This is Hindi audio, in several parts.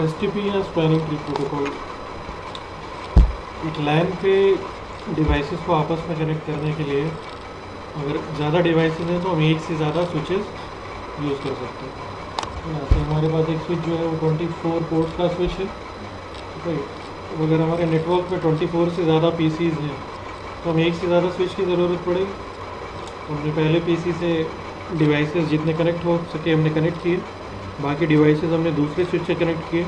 एसटीपी या स्पैनिंग ट्री प्रोटोकॉल एक लाइन पे डिवाइसेस को आपस में कनेक्ट करने के लिए अगर ज़्यादा डिवाइसेस हैं तो हम एक से ज़्यादा स्विचेस यूज़ कर सकते हैं। तो हमारे पास एक स्विच जो है वो 24 पोर्ट्स का स्विच है, तो अगर हमारे नेटवर्क में 24 से ज़्यादा पीसीज हैं तो हम एक से ज़्यादा स्विच की ज़रूरत पड़ेगी। हमने पहले पीसी से डिवाइसेस जितने कनेक्ट हो सके हमने कनेक्ट किए, बाकी डिवाइसेस हमने दूसरे स्विच से कनेक्ट किए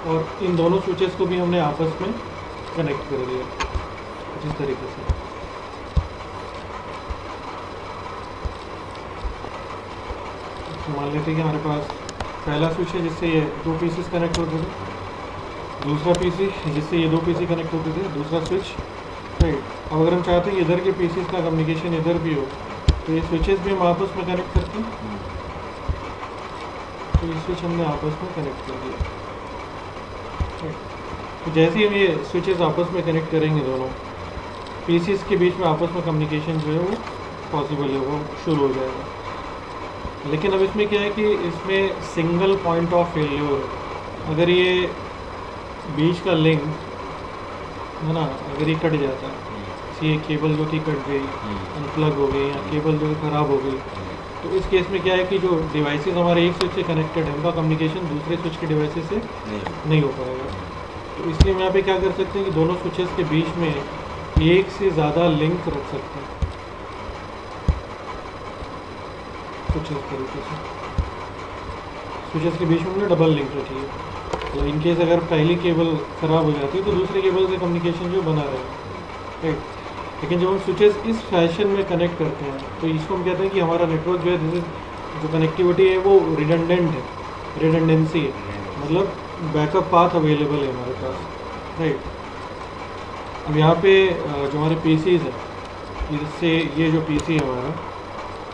और इन दोनों स्विचेस को भी हमने आपस में कनेक्ट कर दिया जिस तरीके से। मान लेते हैं कि हमारे पास पहला स्विच है जिससे ये दो पीसीस कनेक्ट होते थे, दूसरा पीसी जिससे ये दो पीसी कनेक्ट होते थे, दूसरा स्विच, राइट। अब अगर हम चाहते हैं कि इधर के पीसीस का कम्युनिकेशन इधर भी हो तो ये स्विचेस भी हम आपस में कनेक्ट करते हैं, तो ये स्विच हमने आपस में कनेक्ट कर दिया। तो जैसे ही हम ये स्विचेस आपस में कनेक्ट करेंगे दोनों पीसीस के बीच में आपस में कम्युनिकेशन जो है वो पॉसिबल है, वो शुरू हो जाएगा। लेकिन अब इसमें क्या है कि इसमें सिंगल पॉइंट ऑफ फेलियर है। अगर ये बीच का लिंक है ना, अगर ये कट जाता है, ये केबल जो थी कट गई, अनप्लग हो गई या केबल जो है ख़राब हो गई, तो इस केस में क्या है कि जो डिवाइसेस हमारे एक स्विच से कनेक्टेड है उनका कम्युनिकेशन दूसरे स्विच के डिवाइसेस से नहीं हो पाएगा। तो इसलिए हम यहाँ पे क्या कर सकते हैं कि दोनों स्विचेस के बीच में एक से ज़्यादा लिंक रख सकते हैं कुछ इस तरीके से। स्विचेस के बीच में हमने डबल लिंक रखी है, तो इन केस अगर पहली केबल ख़राब हो जाती है तो दूसरे केबल से कम्युनिकेशन जो बना रहेगा, राइट। लेकिन जब हम स्विचेस इस फैशन में कनेक्ट करते हैं तो इसको हम कहते हैं कि हमारा नेटवर्क जो है जो कनेक्टिविटी है वो रिडंडेंट है, रिडंडेंसी है, मतलब बैकअप पाथ अवेलेबल है हमारे पास, राइट। अब यहाँ पे जो हमारे पीसीज हैं, इससे ये जो पीसी है हमारा,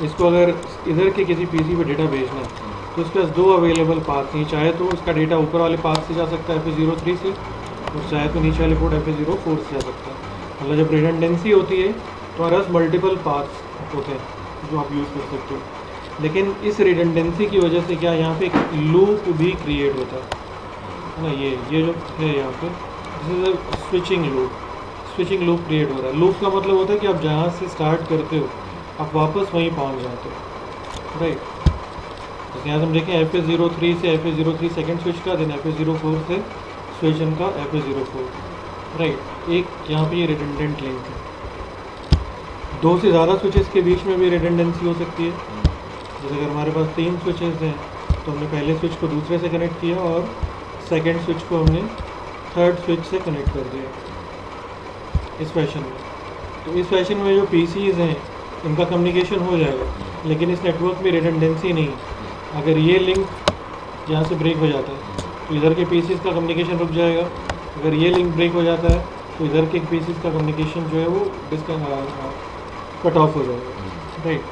इसको अगर इधर के किसी पीसी पे डेटा भेजना है तो इसके पास दो अवेलेबल पाथ हैं। चाहे तो इसका डेटा ऊपर वाले पाथ से जा सकता है FA03 से, और चाहे तो नीचे वाले पोर्ट FA04 से जा सकता है। मतलब जब रिडंडेंसी होती है तो हमारे पास मल्टीपल पाथ्स होते हैं जो आप यूज़ कर सकते हो। लेकिन इस रिडंडेंसी की वजह से क्या यहाँ पे एक लूप भी क्रिएट होता है ना, ये जो है यहाँ पे this is switching loop create हो रहा है। लूप का मतलब होता है कि आप जहाँ से स्टार्ट करते हो आप वापस वहीं पहुँच जाते हो, राइट। जैसे यहाँ से हम देखें FA03 से FA03 सेकेंड स्विच का, देन FA04 से स्विच इनका FA04, राइट। एक यहाँ पे ये रिडंडेंट लिंक है। दो से ज़्यादा स्विचेस के बीच में भी रिडंडेंसी हो सकती है। जैसे अगर हमारे पास 3 स्विचेस हैं तो हमने पहले स्विच को दूसरे से कनेक्ट किया और सेकेंड स्विच को हमने थर्ड स्विच से कनेक्ट कर दिया, इस फैशन में। तो इस फैशन में जो पीसीज हैं इनका कम्युनिकेशन हो जाएगा, लेकिन इस नेटवर्क में रिडंडेंसी नहीं है। अगर ये लिंक यहाँ से ब्रेक हो जाता है तो इधर के पीसीज का कम्युनिकेशन रुक जाएगा, अगर ये लिंक ब्रेक हो जाता है तो इधर के पीसीज का कम्युनिकेशन जो है वो कट ऑफ हो जाएगा, राइट।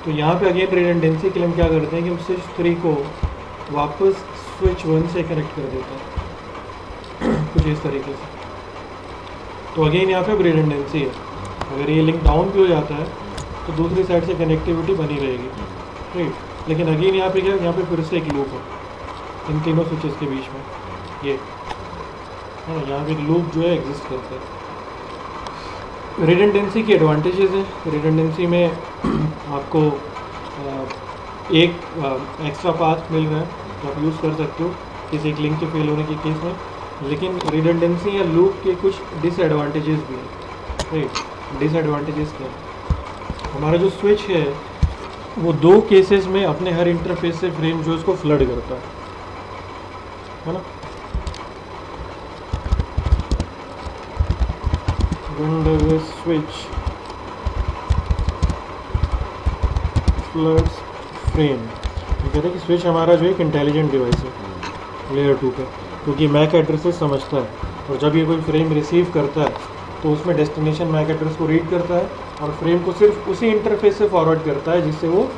तो यहाँ पे अगेन रिडंडेंसी के लिए हम क्या करते हैं कि हम स्विच 3 को वापस स्विच 1 से कनेक्ट कर देते हैं कुछ इस तरीके से। तो अगेन यहाँ पे अब रिडंडेंसी है, अगर ये लिंक डाउन भी हो जाता है तो दूसरी साइड से कनेक्टिविटी बनी रहेगी, राइट। लेकिन अगेन यहाँ पे क्या, यहाँ पे फिर से एक लूप है इन तीनों स्विचेस के बीच में, ये हाँ, यहाँ पे एक लूप जो है एग्जिस्ट करता है। रिडंडेंसी के एडवांटेजेस हैं। रिडंडेंसी में आपको एक एक्स्ट्रा पाथ मिल रहा है तो आप यूज़ कर सकते हो किसी एक लिंक के फेल होने के केस में। लेकिन रिडंडेंसी या लूप के कुछ डिसएडवांटेजेस भी हैं, राइट। डिसएडवांटेजेस क्या है, हमारा जो स्विच है वो दो केसेस में अपने हर इंटरफेस से फ्रेम जो उसको फ्लड करता है ना। when the switch floods frame, कहते हैं कि स्विच हमारा जो एक इंटेलिजेंट डिवाइस है लेयर 2 का, क्योंकि मैक एड्रेसेस समझता है और जब ये कोई फ्रेम रिसीव करता है तो उसमें डेस्टिनेशन मैक एड्रेस को रीड करता है और फ्रेम को सिर्फ उसी इंटरफेस से फॉरवर्ड करता है जिससे वो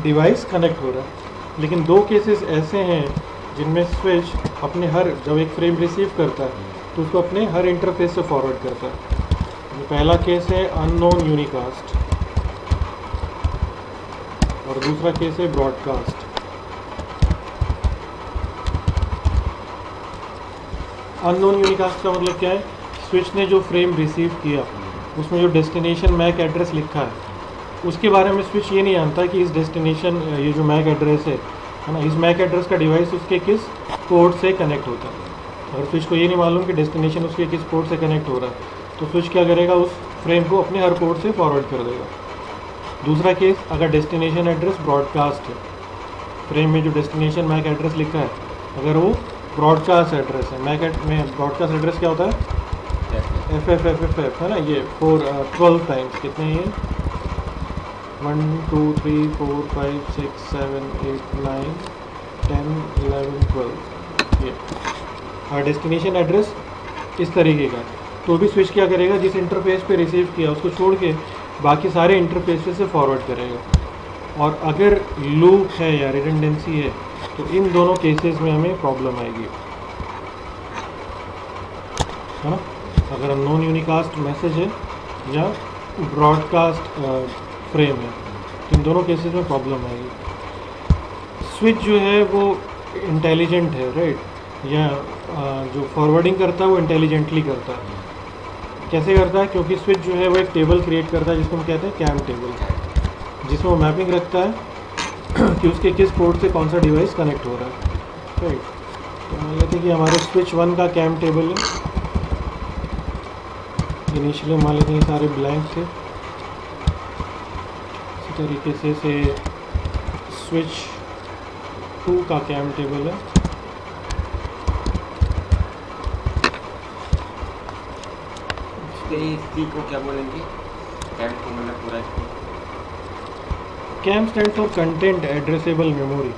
डिवाइस कनेक्ट हो रहा है। लेकिन दो केसेस ऐसे हैं जिनमें स्विच अपने जब एक फ्रेम रिसीव करता है तो उसको अपने हर इंटरफेस से फॉरवर्ड करता है। पहला केस है अननोन यूनिकास्ट और दूसरा केस है ब्रॉडकास्ट। अननोन यूनिकास्ट का मतलब क्या है, स्विच ने जो फ्रेम रिसीव किया उसमें जो डेस्टिनेशन मैक एड्रेस लिखा है उसके बारे में स्विच ये नहीं जानता कि इस डेस्टिनेशन ये जो मैक एड्रेस है ना, इस मैक एड्रेस का डिवाइस उसके किस पोर्ट से कनेक्ट होता है। अगर स्विच को ये नहीं मालूम कि डेस्टिनेशन उसके किस पोर्ट से कनेक्ट हो रहा है तो स्विच क्या करेगा, उस फ्रेम को अपने हर पोर्ट से फॉरवर्ड कर देगा। दूसरा केस, अगर डेस्टिनेशन एड्रेस ब्रॉडकास्ट है, फ्रेम में जो डेस्टिनेशन मैक एड्रेस लिखा है अगर वो ब्रॉडकास्ट एड्रेस है, मैक में ब्रॉडकास्ट एड्रेस क्या होता है, एफ है ना, ये 12 टाइम्स कितने ये 1 2 3 4 5 6 7 8 9 10 11 12 ये और डेस्टिनेशन एड्रेस इस तरीके का। तो भी स्विच क्या करेगा, जिस इंटरफेस पे रिसीव किया उसको छोड़ के बाकी सारे इंटरफेस से फॉरवर्ड करेगा। और अगर लूप है या रिडंडेंसी है तो इन दोनों केसेस में हमें प्रॉब्लम आएगी, है ना। अगर अननोन यूनिकास्ट मैसेज है या ब्रॉडकास्ट फ्रेम है तो इन दोनों केसेस में प्रॉब्लम आएगी। स्विच जो है वो इंटेलिजेंट है, राइट, या जो फॉरवर्डिंग करता है वो इंटेलिजेंटली करता है। कैसे करता है, क्योंकि स्विच जो है वो एक टेबल क्रिएट करता है जिसको हम कहते हैं कैम टेबल, जिसमें वो मैपिंग रखता है कि उसके किस पोर्ट से कौन सा डिवाइस कनेक्ट हो रहा है, राइट। तो मान लेते हैं कि हमारे स्विच 1 का कैम टेबल है, इनिशियली मान लेते हैं सारे ब्लैंक थे। इसी तरीके से स्विच 2 का कैम टेबल है, को क्या बोलेंगे, कैम को मतलब पूरा CAM stand for content addressable memory.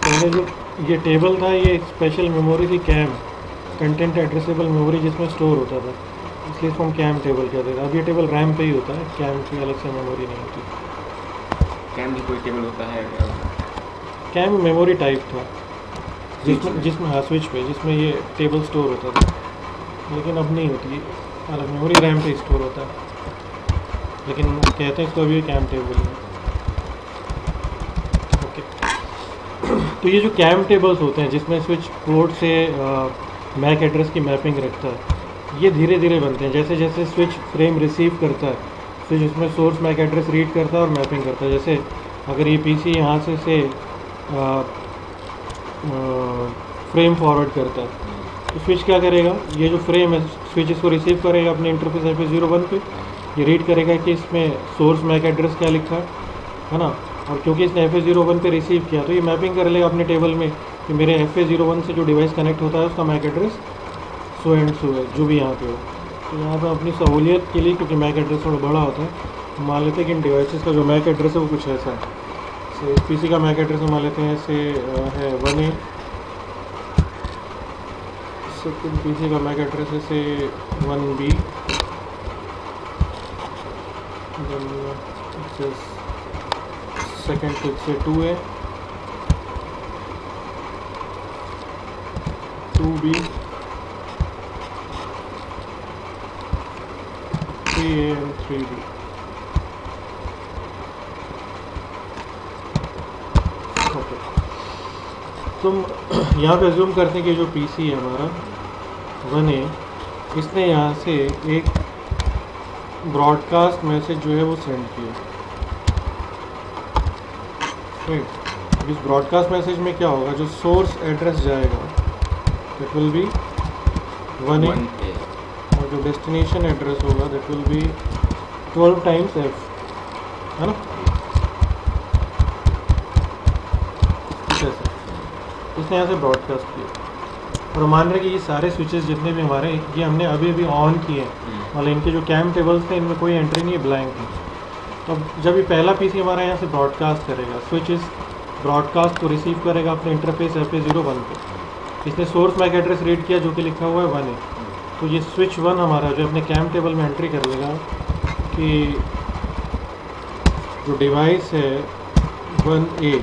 पहले जो ये टेबल था ये स्पेशल मेमोरी थी कैम, कंटेंट एड्रेसेबल मेमोरी, जिसमें स्टोर होता था, इसलिए इसको हम कैम टेबल कहते थे। अब ये टेबल रैम पे ही होता है, कैम की अलग से मेमोरी नहीं होती। कैम भी कोई टेबल होता है, कैम मेमोरी टाइप था जिसमें हाँ स्विच पे, जिसमें ये टेबल स्टोर होता था, लेकिन अब नहीं होती, अलग मेमोरी रैम पे स्टोर होता है, लेकिन कहते हैं इसको अभी कैम टेबल है। ओके तो ये जो कैम टेबल्स होते हैं जिसमें स्विच पोर्ट से मैक एड्रेस की मैपिंग रखता है, ये धीरे धीरे बनते हैं। जैसे जैसे स्विच फ्रेम रिसीव करता है, स्विच उसमें सोर्स मैक एड्रेस रीड करता है और मैपिंग करता है। जैसे अगर ये पीसी यहाँ से फ्रेम फॉरवर्ड करता है तो स्विच क्या करेगा, ये जो फ्रेम है स्विच इसको रिसीव करेगा अपने इंटरफेस FA01 पे, ये रीड करेगा कि इसमें सोर्स मैक एड्रेस क्या लिखा है ना, और क्योंकि इसने FA01 पे रिसीव किया तो ये मैपिंग कर लेगा अपने टेबल में कि मेरे FA01 से जो डिवाइस कनेक्ट होता है उसका MAC address so and so है, जो भी यहाँ पे हो। तो यहाँ पे अपनी सहूलियत के लिए, क्योंकि मैक एड्रेस थोड़ा बड़ा होता है, मान लेते हैं कि इन डिवाइसेस का जो मैक एड्रेस है वो कुछ ऐसा है। से पीसी का मैक एड्रेस मान लेते हैं ऐसे है 1A, सेकेंड पीसी का मैक एड्रेस है से 1B, सेकेंड स्विच से 2A, 2B, 3A and 3B। Okay, तुम यहाँ पे अज्यूम करते हैं कि जो पीसी है हमारा 1A, इसने यहाँ से एक ब्रॉडकास्ट मैसेज जो है वो सेंड किया, राइट। इस ब्रॉडकास्ट मैसेज में क्या होगा, जो सोर्स एड्रेस जाएगा दैट विल बी 1A, और जो डेस्टिनेशन एड्रेस होगा that will B 12 times F, है ना। इसने यहाँ से ब्रॉडकास्ट किया और मान रहे कि ये सारे स्विचेस जितने भी हमारे, ये हमने अभी अभी ऑन किए हैं, मतलब इनके जो कैम टेबल्स थे इनमें कोई एंट्री नहीं है, ब्लैंक है। तो जब ये पहला पीसी हमारा यहाँ से ब्रॉडकास्ट करेगा, स्विच इस ब्रॉडकास्ट को रिसीव करेगा अपने इंटरफेस FA01 पे, इसने सोर्स मैक एड्रेस रीड किया जो कि लिखा हुआ है 1A, तो ये स्विच 1 हमारा जो अपने कैम टेबल में एंट्री कर लेगा कि जो डिवाइस है 1A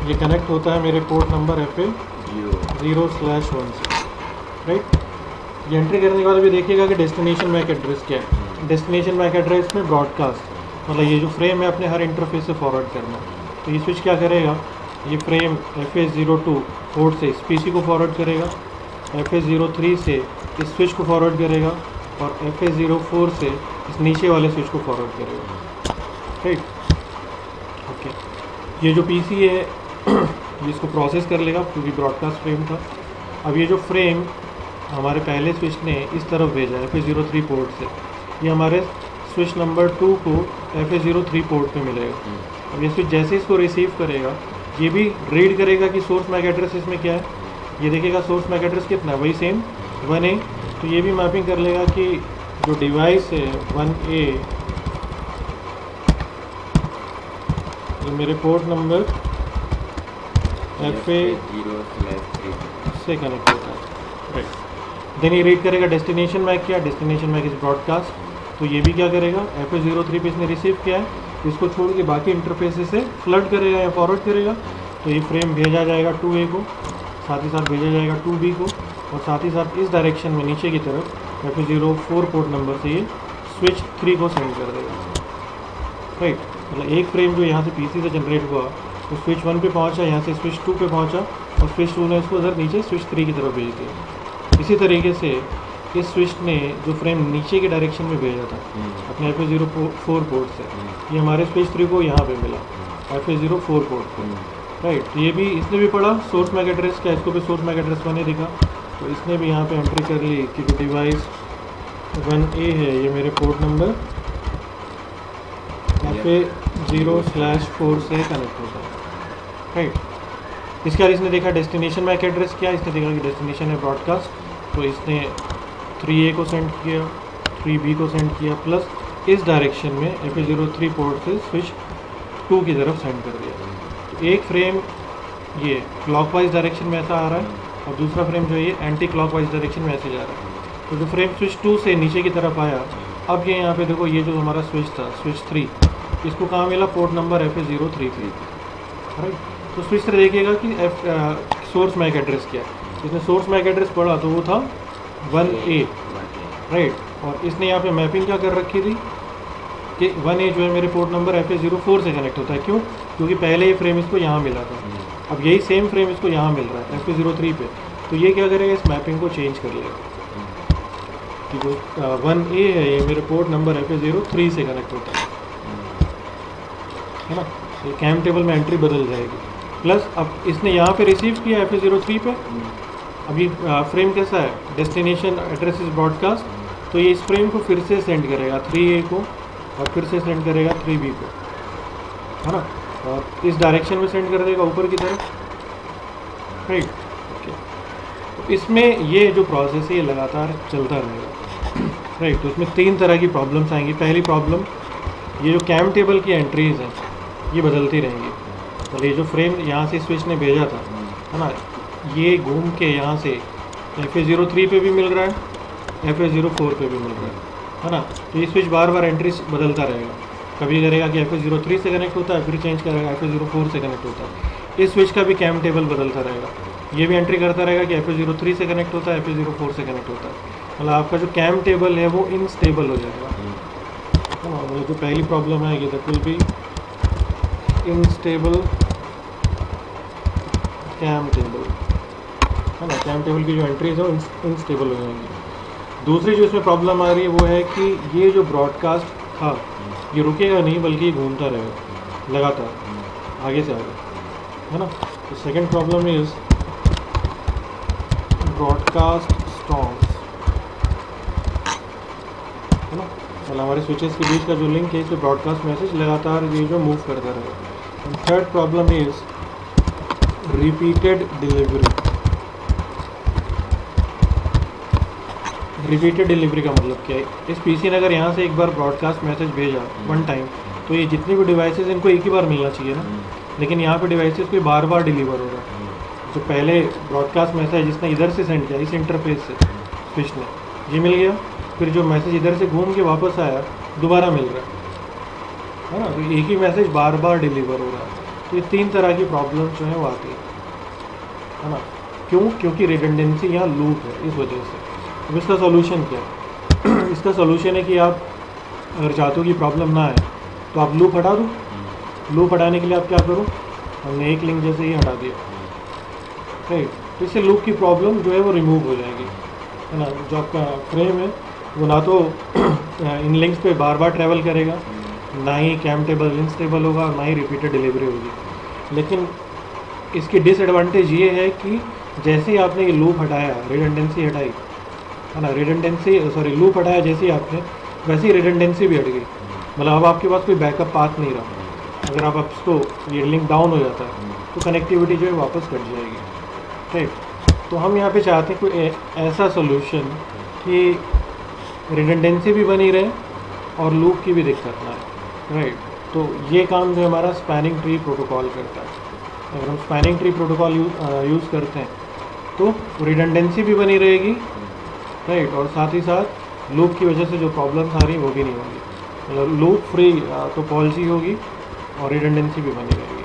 ये कनेक्ट होता है मेरे पोर्ट नंबर FA0/1 से, राइट। ये एंट्री करने के बाद अभी देखिएगा कि डेस्टिनेशन मैक एड्रेस क्या है। डेस्टिनेशन मैक एड्रेस में ब्रॉडकास्ट, मतलब ये जो फ्रेम है अपने हर इंटरफेस से फॉरवर्ड करना। तो ये स्विच क्या करेगा, ये फ्रेम FA02 पोर्ट से इस पीसी को फॉरवर्ड करेगा, FA03 से इस स्विच को फॉरवर्ड करेगा और FA04 से इस नीचे वाले स्विच को फॉरवर्ड करेगा, राइट। ओके, ये जो PC है इसको प्रोसेस कर लेगा क्योंकि ब्रॉडकास्ट फ्रेम था। अब ये जो फ्रेम हमारे पहले स्विच ने इस तरफ भेजा है FA03 पोर्ट से, ये हमारे स्विच नंबर 2 को FA03 पोर्ट पे मिलेगा। अब ये स्विच जैसे इसको रिसीव करेगा ये भी रीड करेगा कि सोर्स मैक एड्रेस इसमें क्या है, ये देखेगा सोर्स मैक एड्रेस कितना है, वही सेम 1A। तो ये भी मैपिंग कर लेगा कि जो डिवाइस है 1A ये मेरे पोर्ट नंबर FA0/3 से कनेक्ट होता है, राइट। देन ये रीड करेगा डेस्टिनेशन मैक क्या, डेस्टिनेशन मैक इज ब्रॉडकास्ट। तो ये भी क्या करेगा, FA03 पे इसने रिसीव किया है, इसको छोड़ के बाकी इंटरफेसेस से फ्लड करेगा या फॉरवर्ड करेगा। तो ये फ्रेम भेजा जाएगा 2A को, साथ ही साथ भेजा जाएगा 2B को, और साथ ही साथ इस डायरेक्शन में नीचे की तरफ FA04 पोर्ट नंबर से ये स्विच 3 को सेंड कर देगा, राइट। मतलब एक फ्रेम जो यहाँ से PC से जनरेट हुआ तो स्विच 1 पे पहुँचा, यहाँ से स्विच 2 पे पहुँचा, और स्विच 2 ने इसको उधर नीचे स्विच 3 की तरफ भेज दिया। इसी तरीके से इस स्विच ने जो फ्रेम नीचे के डायरेक्शन में भेजा था अपने FA04 पोर्ट से, ये हमारे स्विच 3 को यहाँ पे मिला FA04 पोर्ट पे, राइट। तो ये भी इसने भी पढ़ा सोर्स मैक एड्रेस क्या, इसको भी सोर्स मैक एड्रेस 1A दिखा, तो इसने भी यहाँ पे एंट्री कर ली कि जो डिवाइस 1A है ये मेरे पोर्ट नंबर FA0/4 से कनेक्ट होता है, राइट। इसके बाद इसने देखा डेस्टिनेशन मैक एड्रेस क्या, इसने देखा कि डेस्टिनेशन है ब्रॉडकास्ट, तो इसने 3A को सेंड किया, 3B को सेंड किया, प्लस इस डायरेक्शन में FA03 पोर्ट से स्विच 2 की तरफ सेंड कर दिया। तो एक फ्रेम ये क्लॉकवाइज डायरेक्शन में ऐसा आ रहा है और दूसरा फ्रेम जो है ये एंटी क्लॉकवाइज डायरेक्शन में ऐसे जा रहा है। तो जो फ्रेम स्विच 2 से नीचे की तरफ आया, अब ये यहाँ पे देखो ये जो हमारा स्विच था स्विच 3, इसको कहाँ मिला, पोर्ट नंबर FA03 पे, राइट। तो स्विच 3 देखेगा कि सोर्स मैक एड्रेस क्या है, इसने सोर्स मैक एड्रेस पढ़ा तो वो था 1A, राइट। और इसने यहाँ पे मैपिंग क्या कर रखी थी कि 1A जो है मेरे पोर्ट नंबर FA04 से कनेक्ट होता है, क्यों, क्योंकि पहले ये फ्रेम इसको यहाँ मिला था, अब यही सेम फ्रेम इसको यहाँ मिल रहा है FA03 पे। तो ये क्या करेगा, इस मैपिंग को चेंज कर लेगा कि जो 1A है ये मेरे पोर्ट नंबर FA03 से कनेक्ट होता है ना। तो कैम टेबल में एंट्री बदल जाएगी। प्लस अब इसने यहाँ पे रिसीव किया FA03 पे, अभी फ्रेम कैसा है, डेस्टिनेशन एड्रेस इज ब्रॉडकास्ट, तो ये इस फ्रेम को फिर से सेंड करेगा 3A को, और फिर से सेंड करेगा 3B को, है ना, और इस डायरेक्शन में सेंड कर देगा ऊपर की तरफ, राइट। ओके, तो इसमें ये जो प्रोसेस है ये लगातार चलता रहेगा, राइट। तो इसमें 3 तरह की प्रॉब्लम्स आएंगी। पहली प्रॉब्लम, ये जो कैम टेबल की एंट्रीज हैं ये बदलती रहेंगी। तो ये जो फ्रेम यहाँ से स्विच ने भेजा था, है ना, ये घूम के यहाँ से FA03 पे भी मिल रहा है, FA04 पे भी मिल रहा है ना। तो ये स्विच बार बार एंट्रीज बदलता रहेगा, कभी करेगा कि FA03 से कनेक्ट होता है, फिर चेंज करेगा FA04 से कनेक्ट होता है। इस स्विच का भी कैम टेबल बदलता रहेगा, ये भी एंट्री करता रहेगा कि FA03 से कनेक्ट होता है, FA04 से कनेक्ट होता है। मतलब आपका जो कैम टेबल है वो इनस्टेबल हो जाएगा, है ना। मतलब जो पहली प्रॉब्लम आएगी that will be instable CAM table, है ना। कैम टेबल की जो एंट्रीज है वो इनस्टेबल हो जाएंगी। दूसरी जो इसमें प्रॉब्लम आ रही है वो है कि ये जो ब्रॉडकास्ट था ये रुकेगा नहीं, बल्कि ये घूमता रहेगा लगातार आगे से आगे, है ना। तो second problem is broadcast stops, है ना। मतलब हमारे स्विचेस के बीच का जो लिंक है इसमें ब्रॉडकास्ट मैसेज लगातार ये जो मूव करता रहेगा। And third problem is repeated delivery. Repeated delivery का मतलब क्या है, इस PC ने अगर यहाँ से एक बार ब्रॉडकास्ट मैसेज भेजा वन टाइम, तो ये जितनी भी डिवाइसेस इनको एक ही बार मिलना चाहिए ना, लेकिन यहाँ पे डिवाइसेस कोई बार बार डिलीवर हो रहा है। जो पहले ब्रॉडकास्ट मैसेज जिसने इधर से सेंड किया इस इंटरफेस से स्विच ने, ये मिल गया, फिर जो मैसेज इधर से घूम के वापस आया दोबारा मिल रहा है ना। तो एक ही मैसेज बार बार डिलीवर हो रहा है। तो ये 3 तरह की प्रॉब्लम जो है वो आती है ना। क्यों, क्योंकि रिडंडेंसी यहाँ लूप है, इस वजह से। अब इसका सोल्यूशन क्या है? इसका सोल्यूशन है कि आप अगर चाहते हो कि प्रॉब्लम ना आए तो आप लूप हटा दो। लूप हटाने के लिए आप क्या करो, हमने एक लिंक जैसे ही हटा दिया, राइट। तो इससे लूप की प्रॉब्लम जो है वो रिमूव हो जाएगी, है ना। जो आपका फ्रेम है वो ना तो इन लिंक्स पे बार बार ट्रैवल करेगा, ना ही कैम टेबल इंस्टेबल होगा, और ना ही रिपीटेड डिलीवरी होगी। लेकिन इसकी डिसएडवांटेज ये है कि जैसे ही आपने ये लूप हटाया, रिडंडेंसी हटाई, है ना, लूप हटाया जैसे ही आपने, वैसे ही रिडंडेंसी भी हट गई। मतलब अब आपके पास कोई बैकअप पाथ नहीं रहा। अगर आप इसको, ये लिंक डाउन हो जाता है तो कनेक्टिविटी जो है वापस कट जाएगी, राइट। तो हम यहाँ पे चाहते हैं कोई ऐसा सोल्यूशन कि रिडंडेंसी भी बनी रहे और लूप की भी दिक्कत ना आए, राइट। तो ये काम जो हमारा स्पैनिंग ट्री प्रोटोकॉल करता है। अगर हम स्पैनिंग ट्री प्रोटोकॉल यूज़ करते हैं तो रिडंडेंसी भी बनी रहेगी, राइट, और साथ ही साथ लूप की वजह से जो प्रॉब्लम्स आ रही वो भी नहीं होंगी। मतलब लूप फ्री टोपोलॉजी होगी और रिडंडेंसी भी बनी रहेगी।